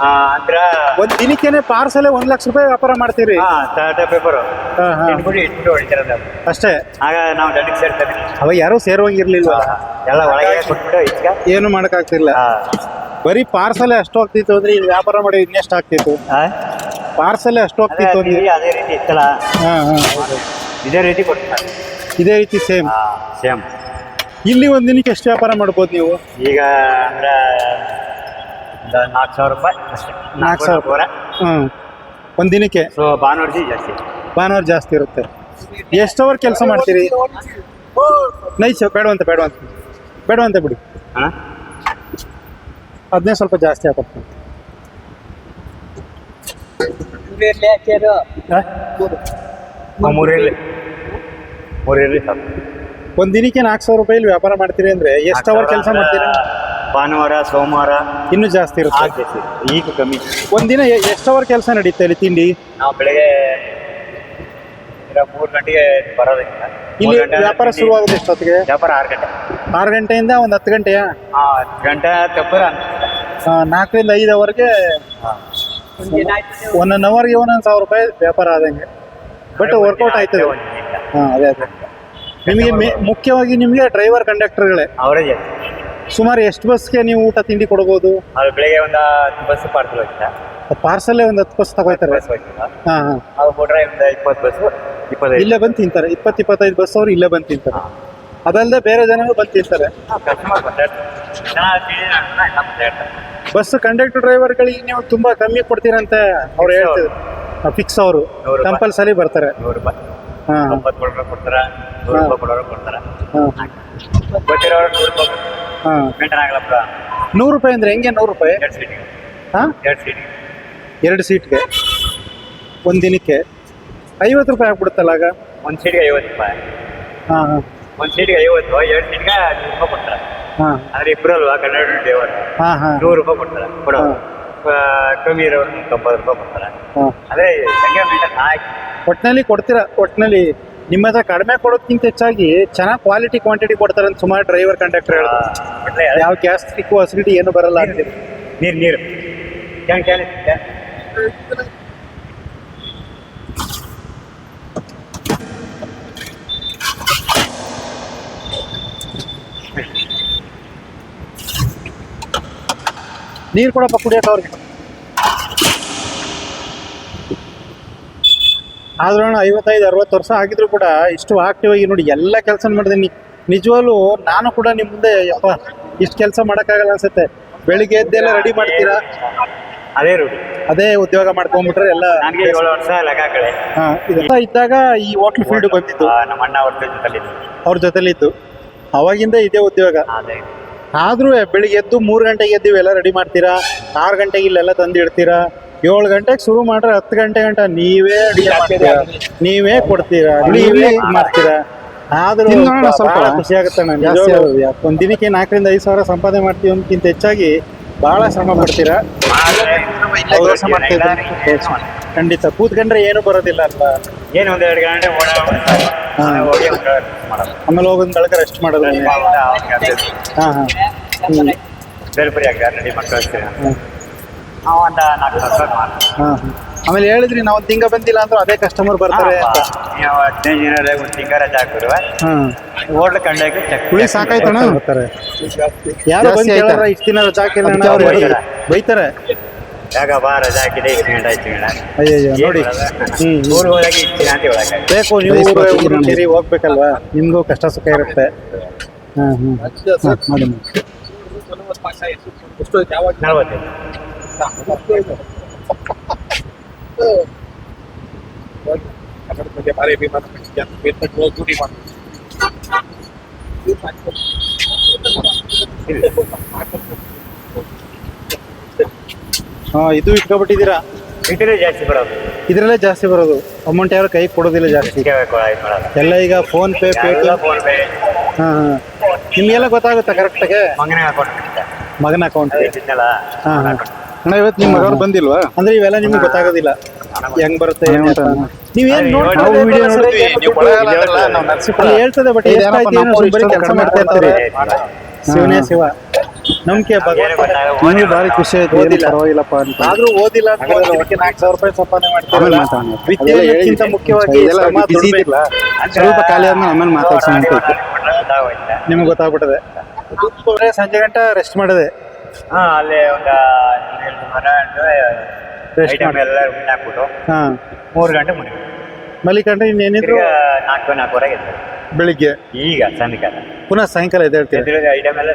ಅಂದ್ರ ಒಂದ್ ದಿನಕ್ಕೇನೆ ಪಾರ್ಸಲ್ 1 ಲಕ್ಷ ರೂಪಾಯಿ ವ್ಯಾಪಾರ ಮಾಡ್ತೀರಿ? ಪೇಪರ್ ಇಟ್ಬಿಟ್ಟು ಹೊಡಿತಿರೋದು ಅಷ್ಟೇ. ಆಗ ನಾವು ದಂಡಿಗೆ ಸೇರ್ತಾರೆ. ಅವಾಗ ಯಾರು ಸೇರುವಂಗಿರ್ಲಿಲ್ವ? ಎಲ್ಲ ಒಳಗೆ ಕೊಟ್ಬಿಟ್ಟು ಈಗ ಏನು ಮಾಡಕ್ ಆಗ್ತಿಲ್ಲ. ಬರೀ ಪಾರ್ಸಲ್ ಅಷ್ಟು ಹೋಗ್ತಿತ್ತು ಅಂದ್ರೆ ಇಲ್ಲಿ ವ್ಯಾಪಾರ ಮಾಡಿ ಇನ್ನೆಷ್ಟು ಆಗ್ತಿತ್ತು? ಪಾರ್ಸಲ್ ಅಷ್ಟು ಹೋಗ್ತಿತ್ತು ಅಂದ್ರೆ ಅದೇ ರೀತಿ ಇತ್ತಲ್ಲ. ಇದೇ ರೀತಿ ಕೊಡ್ತಾರೆ. ಇದೇ ರೀತಿ ಸೇಮ್. ಇಲ್ಲಿ ಒಂದ್ ದಿನಕ್ಕೆ ಎಷ್ಟು ವ್ಯಾಪಾರ ಮಾಡ್ಬೋದು ನೀವು? ಈಗ ಅಂದ್ರೆ 4,000 ರೂಪಾಯಿ ಅಷ್ಟೇ. 4,000 ರೂಪಾಯಿ ಒಂದ್ ದಿನಕ್ಕೆ. ಸೊ ಭಾನುವಾರ ಜಾಸ್ತಿ. ಭಾನುವಾರ ಜಾಸ್ತಿ ಇರುತ್ತೆ. ಎಷ್ಟು ಅವರ್ ಕೆಲಸ ಮಾಡ್ತೀರಿ? ನೈಸ್. ಬೇಡವಂತೆ ಬಿಡಿ. ಅದನ್ನೇ ಸ್ವಲ್ಪ ಜಾಸ್ತಿ ಆಗುತ್ತೆ. ಮೂರಿರ್ಲಿ ಒಂದ್ ದಿನಕ್ಕೆ 4,000 ರೂಪಾಯಿ ವ್ಯಾಪಾರ ಮಾಡ್ತೀರಿ ಅಂದ್ರೆ ಎಷ್ಟು ಅವರ್ ಕೆಲಸ ಮಾಡ್ತೀರಿ? ಭಾನುವಾರ ಸೋಮವಾರ ಇನ್ನೂ ಜಾಸ್ತಿ ಇರುತ್ತೆ. ಈಗ ಕಮ್ಮಿ. ಒಂದಿನ ಎಷ್ಟು ಅವರ್ ಕೆಲಸ ನಡೀತಾ ಇಲ್ಲಿ ತಿಂಡಿ? ನಾವು ಬೆಳಗ್ಗೆ 3 ಗಂಟೆಗೆ ಬರೋದಕ್ಕಿಂತ ಇಲ್ಲಿ ವ್ಯಾಪಾರ ಶುರುವಾಗೋದು ಎಷ್ಟೊತ್ತಿಗೆ? ವ್ಯಾಪಾರ 6 ಗಂಟೆ. 6 ಗಂಟೆಯಿಂದ ಒಂದು 10 ಗಂಟೆಯಾ? 10 ಗಂಟೆ ತಪ್ಪರ 4ರಿಂದ 5 ಅವರ್ಗೆ 1 ಅವರ್ಗೆ 1,000 ರೂಪಾಯಿ ವ್ಯಾಪಾರ ಆದಂಗೆ. ಬಟ್ ವರ್ಕೌಟ್ ಆಯ್ತದೆ. ಅದೇ ನಿಮಗೆ ಮುಖ್ಯವಾಗಿ ನಿಮಗೆ ಡ್ರೈವರ್ ಕಂಡಕ್ಟರ್ಗಳೇ ಅವರೇ. ಸುಮಾರು ಎಷ್ಟು ಬಸ್ಗೆ ನೀವು ಊಟ ತಿಂಡಿ ಕೊಡ್ಬೋದು? ಅದು ಬೆಳಿಗ್ಗೆ ಒಂದು 10 ಬಸ್ ಪಾರ್ಸಲ್ ಹೋಗ್ತಾ. ಪಾರ್ಸಲ್ಲೇ ಒಂದು 10 ಬಸ್ ತಗೋತಾರೆ. ಅದು ಕೊಟ್ರೆ ಒಂದು 20 ಬಸ್ 25 ಇಲ್ಲೇ ಬಂದು ತಿಂತಾರೆ. 20-25 ಬಸ್ ಅವ್ರು ಇಲ್ಲೇ ಬಂದು ತಿಂತಾರೆ. ಅದಲ್ಲದೆ ಬೇರೆ ಜನರು ಬಂದು ತಿಂತಾರೆ. ಬಸ್ ಕಂಡಕ್ಟರ್ ಡ್ರೈವರ್ಗಳಿಗೆ ನೀವು ತುಂಬಾ ಕಮ್ಮಿ ಕೊಡ್ತೀರಂತೆ ಅವ್ರು ಹೇಳ್ತಿದ್ರು. ಫಿಕ್ಸ್ ಅವರು ಕಂಪಲ್ಸರಿ ಬರ್ತಾರೆ. 100 ರೂಪಾಯಿ 90 ಕೊಡ್ತಾರೆ, 100 ರೂಪಾಯಿ ಕೊಡೋರು ಕೊಡ್ತಾರೆ. ಗೊತ್ತಿರೋರು 100 ರೂಪಾಯಿ ಮೇಂಟೈನ್ ಆಗಲ್ಲ. 100 ರೂಪಾಯಿ ಅಂದ್ರೆ ಹೆಂಗೆ? 100 ರೂಪಾಯಿ 2 ಸೀಟಿಗೆ. 2 ಸೀಟಿಗೆ ಒಂದ್ ದಿನಕ್ಕೆ 50 ರೂಪಾಯಿ ಆಗ್ಬಿಡುತ್ತಲ್ಲ ಆಗ? 1 ಸೀಟಿಗೆ 50 ರೂಪಾಯಿ. 1 ಸೀಟಿಗೆ 50, 2 ಸೀಟಿಗೆ 100 ರೂಪಾಯಿ ಕೊಡ್ತಾರೆ. ಅಂದ್ರೆ ಇಬ್ರು ಅಲ್ವಾ ಕಂಡಕ್ಟರ್ ಡ್ರೈವರ್. 100 ರೂಪಾಯಿ ಕೊಡ್ತಾರೆ ಕೊಡೋರು. ಕಮ್ಮಿ ಇರೋರು 90 ರೂಪಾಯಿ ಕೊಡ್ತಾರೆ. ಅಂದ್ರೆ ಹೆಂಗೆ ಮೇಂಟೈನ್ ಆಯ್ತು. ಒಟ್ಟಿನಲ್ಲಿ ಕೊಡ್ತೀರಾ? ಒಟ್ಟಿನಲ್ಲಿ ನಿಮ್ಮ ಹತ್ರ ಕಡಿಮೆ ಕೊಡೋದಕ್ಕಿಂತ ಹೆಚ್ಚಾಗಿ ಚೆನ್ನಾಗಿ ಕ್ವಾಲಿಟಿ ಕ್ವಾಂಟಿಟಿ ಕೊಡ್ತಾರೆ ಅಂತ ಸುಮಾರು ಡ್ರೈವರ್ ಕಂಡಕ್ಟರ್ ಹೇಳ್ತಾರೆ. ಯಾವ ಗ್ಯಾಸ್ಟ್ರಿಕ್ ಅಸಿಡಿಟಿ ಏನು ಬರಲ್ಲ ಅಂತೀರಿ? ನೀರು ನೀರು ಕೊಡಪ್ಪ ಕುಡಿಯಕ್ಕೆ ಅವ್ರಿಗೆ. ಆದ್ರೂ 55-60 ವರ್ಷ ಆಗಿದ್ರು ಕೂಡ ಇಷ್ಟು ಆಕ್ಟಿವ್ ಆಗಿ ನೋಡಿ ಎಲ್ಲ ಕೆಲಸ ಮಾಡಿದೀನಿ. ನಿಜವಾಗ್ಲೂ ನಾನು ಕೂಡ ನಿಮ್ಮ ಮುಂದೆ ಯಪ್ಪ ಇಷ್ಟು ಕೆಲಸ ಮಾಡೋಕ್ಕಾಗಲ್ಲ ಅನ್ಸುತ್ತೆ. ಬೆಳಿಗ್ಗೆ ಎದ್ದೆಲ್ಲ ರೆಡಿ ಮಾಡ್ತೀರಾ, ಅದೇ ರೂಢಿ. ಅದೇ ಉದ್ಯೋಗ ಮಾಡ್ಕೊಂಡ್ಬಿಟ್ರೆ ಎಲ್ಲ. ನನಗೆ 7 ವರ್ಷ ಲೆಕ್ಕ ಕಳೆ. ಇದೆಲ್ಲ ಇದ್ದಾಗ ಈ ಹೋಟ್ಲ್ ಫೀಲ್ಡ್ ಬಂದಿದ್ದು ನಮ್ಮ ಅಣ್ಣ ಅವ್ರ ಜೊತೆಲಿದ್ದು. ಅವ್ರ ಜೊತೆಲಿದ್ದು ಅವಾಗಿಂದ ಇದೇ ಉದ್ಯೋಗ. ಅದೇ ಆದ್ರೂ ಬೆಳಿಗ್ಗೆ ಎದ್ದು 3 ಗಂಟೆಗೆ ಎದ್ದು ಎಲ್ಲ ರೆಡಿ ಮಾಡ್ತೀರಾ, 6 ಗಂಟೆಗೆ ಇಲ್ಲೆಲ್ಲ ತಂದು ಇಡ್ತೀರಾ, 7 ಗಂಟೆಗೆ ಶುರು ಮಾಡ್ರೆ 10 ಗಂಟೆ ಗಂಟ ನೀವೇ ಅಡಿಗೆ ಮಾಡ್ತೀರಾ, ನೀವೇ ಕೊಡ್ತೀರಾ, ನೀವೇ ಮಾಡ್ತೀರಾ. ಆದ್ರೂ ಸ್ವಲ್ಪ ಖುಷಿ ಆಗುತ್ತೆ. ಒಂದ್ ದಿನಕ್ಕೆ 4-5 ಸಾವಿರ ಸಂಪಾದನೆ ಮಾಡ್ತೀವಿ ಅನ್ನೋಕ್ಕಿಂತ ಹೆಚ್ಚಾಗಿ ಬಹಳ ಶ್ರಮ ಪಡ್ತೀರಾ. ಕೆಲಸ ಮಾಡ್ತೀರಾ ಖಂಡಿತ. ಕೂತ್ಕೊಂಡ್ರೆ ಏನು ಬರೋದಿಲ್ಲ ಅಲ್ವಾ? ಏನು 1-2 ಗಂಟೆ ಹೋಗಿ ಮಾಡೋದು. ಆಮೇಲೆ ಹೋಗೋದ್ ಬೆಳಗ್ಗೆ ರೆಸ್ಟ್ ಮಾಡೋದು. ಬೇಲ್ಪುರಿ ಆಗ ರೆಡಿ ಮಾಡ್ಕೊಳ್ತೀವಿ ನಾವು. ಒಂದು 4 ವರ್ಷ ಮಾಡ್ತೀವಿ. ಆಮೇಲೆ ಹೇಳಿದ್ರಿ ನಾವು ತಿಂಗ ಬಂದಿಲ್ಲ ಅಂದ್ರೆ ಅದೇ ಕಸ್ಟಮರ್ ಬರ್ತಾರೆ ಅಂತ. ನೀವು 15 ದಿನ ಒಂದು ತಿಂಗಳ ರಜೆ ಹಾಕಿರುವ ಹೋಟ್ಲ್ ಕಂಡಾಗ ಕುಳಿ ಸಾಕಾಯ್ತಣ್ಣ ಬರ್ತಾರೆ. ಯಾರು ಬಂದು ಕೇಳಾರ ಇಷ್ಟು ದಿನ ರಜಾ ಹಾಕಿಲ್ಲ ಅವ್ರು ಬೈತಾರೆ. ಯಾಕ ಬಾ ರಜಾ ಹಾಕಿದೆ ಇಷ್ಟು ಗಂಟೆ ಆಯ್ತು ಗಂಟ. ಅಯ್ಯೋ ನೋಡಿ, ಊರಿಗೆ ಹೋಗಿ ಇಷ್ಟು ದಿನ ಅಂತ ಒಳಗೆ ಬೇಕು. ನೀವು ಸೇರಿ ಹೋಗ್ಬೇಕಲ್ವಾ, ನಿಮ್ಗೂ ಕಷ್ಟ ಸುಖ ಇರುತ್ತೆ. ಮಾಡಿ 40. ಭಾರಿ ಅಭಿಮಾನ ಡ್ಯೂಟಿ ಮಾಡಿ ಇದು ಇಟ್ಕೊಬಿಟ್ಟಿದ್ದೀರಾ? ಇಟ್ಟರೆ ಜಾಸ್ತಿ ಬರೋದು, ಇದ್ರಲ್ಲೇ ಜಾಸ್ತಿ ಬರೋದು. ಅಮೌಂಟ್ ಯಾರು ಕೈ ಕೊಡೋದಿಲ್ಲ ಜಾಸ್ತಿ, ಎಲ್ಲ ಈಗ ಫೋನ್ ಪೇ, ಪೇಟಿಎಂ. ನಿಮ್ಗೆಲ್ಲ ಗೊತ್ತಾಗುತ್ತೆ ಕರೆಕ್ಟಾಗೆ? ಮಗನ ಅಕೌಂಟ್. ಅಣ್ಣ ಇವತ್ತು ನಿಮ್ಮ ಮಗವ್ರು ಬಂದಿಲ್ವಾ? ಅಂದ್ರೆ ಇವೆಲ್ಲ ನಿಮ್ಗೆ ಗೊತ್ತಾಗೋದಿಲ್ಲ ಹೆಂಗ್ ಬರುತ್ತೆ ಏನಂತ. ನೀವೇನ್ ಹೇಳ್ತದೆ, ಬಟ್ ಕೆಲಸ ಮಾಡ್ತಾ ಇರ್ತೀರಿ. ಶಿವನೇ ಶಿವ, ನಂಬಿಕೆ ನಿಮ್ಗೆ ಭಾರಿ ಖುಷಿ ಆಯ್ತು. ಪರವಾಗಿಲ್ಲಪ್ಪ ಅಂತ. ಆದ್ರೂ ಓದಿಲ್ಲ ಅಂತ 4,000 ರೂಪಾಯಿ ಸಂಪಾದನೆ ಮಾಡ್ತೀವಿ. ವಿದ್ಯೆಗಿಂತ ಮುಖ್ಯವಾಗಿ ಸ್ವಲ್ಪ ಖಾಲಿ ಆದ್ಮೇಲೆ ಆಮೇಲೆ ಮಾತಾಡ್ಸೋಣ ಅಂತ ನಿಮ್ಗೆ ಗೊತ್ತಾಗ್ಬಿಟ್ಟದೆ. ಸಂಜೆ ಗಂಟ ರೆಸ್ಟ್ ಮಾಡಿದೆ. ಅಲ್ಲೇ ಒಂದು ಐಟಮ್ ಎಲ್ಲ ಹಾಕ್ಬಿಟ್ಟು 3 ಗಂಟೆ ಮುಗಿದು ಮಲಿಕಂಡ್ರೆ ಇನ್ನೇನಿದ್ರು 4-4:15 ಬೆಳಿಗ್ಗೆ. ಈಗ ಸಾಯಂಕಾಲ ಪುನಃ ಸಾಯಂಕಾಲ ಎದ್ದೇಳ್ತೀವಿ. ಐಟಮ್ ಎಲ್ಲ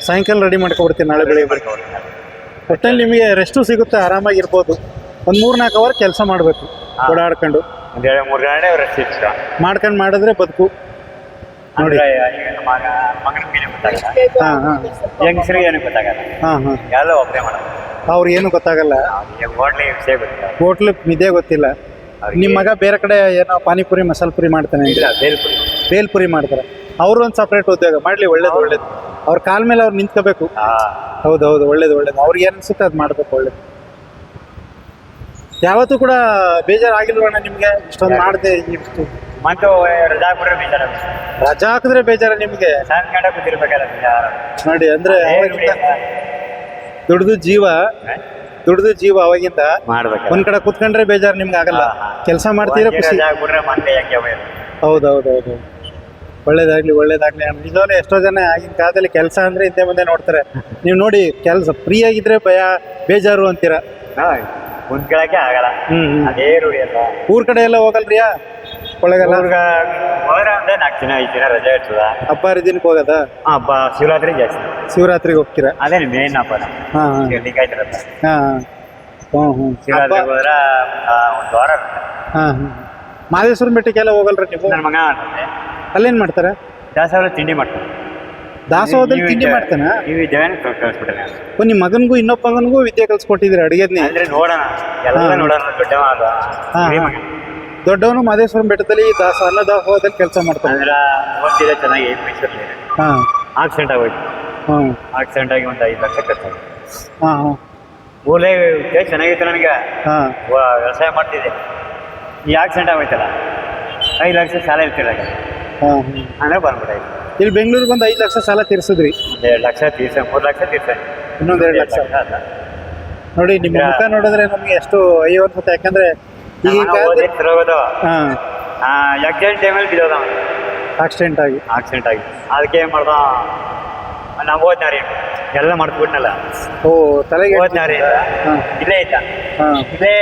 ಸಾಯಂಕಾಲ ರೆಡಿ ಮಾಡ್ಕೊಬಿಡ್ತೀನಿ, ನಾಳೆ ಬೆಳಿಗ್ಗೆ. ಒಟ್ಟಲ್ಲಿ ನಿಮಗೆ ರೆಸ್ಟು ಸಿಗುತ್ತೆ, ಆರಾಮಾಗಿರ್ಬೋದು. ಒಂದು 3-4 ಅವರ್ ಕೆಲಸ ಮಾಡಬೇಕು ಓಡಾಡ್ಕೊಂಡು. 3 ಗಂಟೆ ರೆಸ್ಟ್ ಇತ್ತು ಮಾಡ್ಕೊಂಡು ಮಾಡಿದ್ರೆ ಬದುಕು ನೋಡಿ. ಮಗನ ಮೇಲೆ ಗೊತ್ತಾಗಲ್ಲ, ಹೆಂಗಸರಿಗೆ ಏನು ಗೊತ್ತಾಗಲ್ಲ. ಎಲ್ಲ ಒಬ್ಬರೇ ಮಾಡೋದು, ಅವ್ರಿಗೆ ಏನು ಗೊತ್ತಾಗಲ್ಲ. ಹೋಟ್ಲಿಗೆ ವಿಷಯ ಗೊತ್ತಿಲ್ಲ, ಹೋಟ್ಲ್ ಇದೇ ಗೊತ್ತಿಲ್ಲ. ನಿಮ್ಮ ಮಗ ಬೇರೆ ಕಡೆ ಏನೋ ಪಾನಿಪುರಿ ಮಸಾಲ ಪುರಿ ಮಾಡ್ತಾನೆ, ಬೇಲ್ಪುರಿ ಮಾಡ್ತಾರೆ. ಅವ್ರು ಒಂದು ಸಪ್ರೇಟ್ ಉದ್ಯೋಗ ಮಾಡಲಿ, ಒಳ್ಳೇದು ಒಳ್ಳೇದು. ಅವ್ರ ಕಾಲ ಮೇಲೆ ಅವ್ರು ನಿಂತ್ಕೋಬೇಕು. ಹೌದೌದು, ಒಳ್ಳೇದು ಒಳ್ಳೇದು. ಅವ್ರಿಗೆ ಏನು ಅನ್ಸುತ್ತೆ ಅದು ಮಾಡ್ಬೇಕು, ಒಳ್ಳೇದು. ಯಾವತ್ತೂ ಕೂಡ ಬೇಜಾರಾಗಿಲ್ವಣ್ಣ ನಿಮ್ಗೆ? ಇಷ್ಟೊಂದು ಮಾಡದೆ ಇಷ್ಟು ಮತ್ತು ರಜಾ ಹಾಕಿದ್ರೆ ಬೇಜಾರ, ರಜಾ ಹಾಕಿದ್ರೆ ಬೇಜಾರ ನಿಮ್ಗೆ? ಸಾಯಂಕಾಲ ಕೂತಿರ್ಬೇಕಲ್ಲ ನೋಡಿ. ಅಂದ್ರೆ ದುಡ್ದು ಜೀವ ಅವಾಗಿಂದ ಮಾಡ್ಬೇಕು. ಒಂದ್ ಕಡೆ ಕುತ್ಕೊಂಡ್ರೆ ಬೇಜಾರು ನಿಮ್ಗೆ ಆಗಲ್ಲ, ಕೆಲಸ ಮಾಡ್ತೀರಾ ಖುಷಿ. ಹೌದೌದೌದು, ಒಳ್ಳೇದಾಗ್ಲಿ ಒಳ್ಳೇದಾಗ್ಲಿ. ನಿಜವಾಗ್ಲೂ ಎಷ್ಟೋ ಜನ ಆಗಿನ ಕಾಲದಲ್ಲಿ ಕೆಲಸ ಅಂದ್ರೆ ಹಿಂದೆ ಮುಂದೆ ನೋಡ್ತಾರೆ. ನೀವು ನೋಡಿ, ಕೆಲಸ ಫ್ರೀ ಆಗಿದ್ರೆ ಬೇಜಾರು ಅಂತೀರಾ. ಕುಂತ್ಕೊಳಕ್ಕೆ ಆಗಲ್ಲ, ಅದೇ ರೂಢಿ ಅಲ್ಲ. ಊರ್ ಕಡೆ ಎಲ್ಲ ಹೋಗಲ್ರಿಯಾ? ಒಳಗಲ್ಲ ಹೋದ್ರೆ 4 ದಿನ 5 ದಿನ ರಜೆ ಇರ್ತದ. ಹಬ್ಬ ಹರಿದಿನಕ್ಕೆ ಹೋಗದ? ಹಬ್ಬ ಶಿವರಾತ್ರಿ ಜಾಸ್ತಿ. ಶಿವರಾತ್ರಿಗೆ ಹೋಗ್ತೀರಾ? ಅದೇ ಮೇನ್ ಹಬ್ಬ. ಲಿಂಗಾಯ್ತಿರತ್ತ ಶಿವರಾತ್ರಿ ಹೋದ್ರೆ 1 ವಾರ. ಮಾದೇಶ್ವರ ಬೆಟ್ಟಕ್ಕೆಲ್ಲ ಹೋಗಲ್ರಿ ನೀವು? ನನ್ನ ಮಗ ಅಲ್ಲೇನ್ ಮಾಡ್ತಾರೆ? ದಾಸವಾಳ ತಿಂಡಿ ಮಾಡ್ತಾರೆ. ದಾಸೋಹದಲ್ಲಿ ತಿಂಡಿ ಮಾಡ್ತಾನೆ? ನೀವು ವಿದ್ಯಾನ ಕಳಿಸ್ಬಿಟ್ಟೆ. ನಿಮ್ಮ ಮಗನಿಗೂ ಇನ್ನೊಬ್ಬ ಮಗನಿಗೂ ವಿದ್ಯೆ ಕಲ್ಸ್ಕೊಟ್ಟಿದ್ದೀರಿ ಅಡಿಗೆದ್ನಿ? ಅಂದ್ರೆ ನೋಡೋಣ, ಎಲ್ಲ ನೋಡೋಣ. ದೊಡ್ಡವನು ಮಾದೇಶ್ವರಂ ಬೆಟ್ಟದಲ್ಲಿ ಅನ್ನದಾಸೋಹದಲ್ಲಿ ಕೆಲಸ ಮಾಡ್ತಾನೆ. ಅಂದ್ರೆ ಓದ್ತಿದ್ರೆ ಚೆನ್ನಾಗಿ ಮೈಸೂರಲ್ಲಿ ಆಕ್ಸಿಡೆಂಟ್ ಆಗೋಯ್ತು. ಆಕ್ಸಿಡೆಂಟ್ ಆಗಿ ಒಂದು 5 ಲಕ್ಷ ಖರ್ಚು. ಊರೇ ಚೆನ್ನಾಗಿತ್ತು ನನಗೆ, ವ್ಯವಸಾಯ ಮಾಡ್ತಿದ್ದೆ. ಈ ಆಕ್ಸಿಡೆಂಟ್ ಆಗೋಯ್ತಲ್ಲ, 5 ಲಕ್ಷ ಸಾಲ ಇರ್ತಿಲ್ಲ ಅಂದ್ರೆ ಬಂದ್ಬಿಟ್ಟಾಯ್ತು. ಇಲ್ಲಿ ಬೆಂಗಳೂರಿಗೆ ಒಂದು 5 ಲಕ್ಷ ಸಾಲ ತೀರ್ಸಿದ್ರಿ? 2 ಲಕ್ಷ ತೀರ್ಸ, 3 ಲಕ್ಷ ತೀರ್ಸ, ಇನ್ನೊಂದು 2 ಲಕ್ಷ. ನೋಡಿ ನಿಮ್ಮ ಮುಖ ನೋಡಿದ್ರೆ ನಮ್ಗೆ ಎಷ್ಟು ಅಯ್ಯೋ ಅನ್ಸುತ್ತೆ. ಯಾಕಂದ್ರೆ ಆಕ್ಸಿಡೆಂಟ್ ಟೈಮಲ್ಲಿ ಬಿದ್ದೋದ, ಆಕ್ಸಿಡೆಂಟ್ ಆಗಿ ಅದಕ್ಕೆ ಏನ್ ಮಾಡ್ದ, ನಾವು ಓದ್ನಾರಿ ಎಲ್ಲ ಮಾಡ್ಬಿಟ್ನಲ್ಲ ಓ ತಲೆಗೆ ಓದ್ನಾರಿ ಹಾ. ಇಲ್ಲೇ ಐತ ಹಾ. ಇಲ್ಲೇ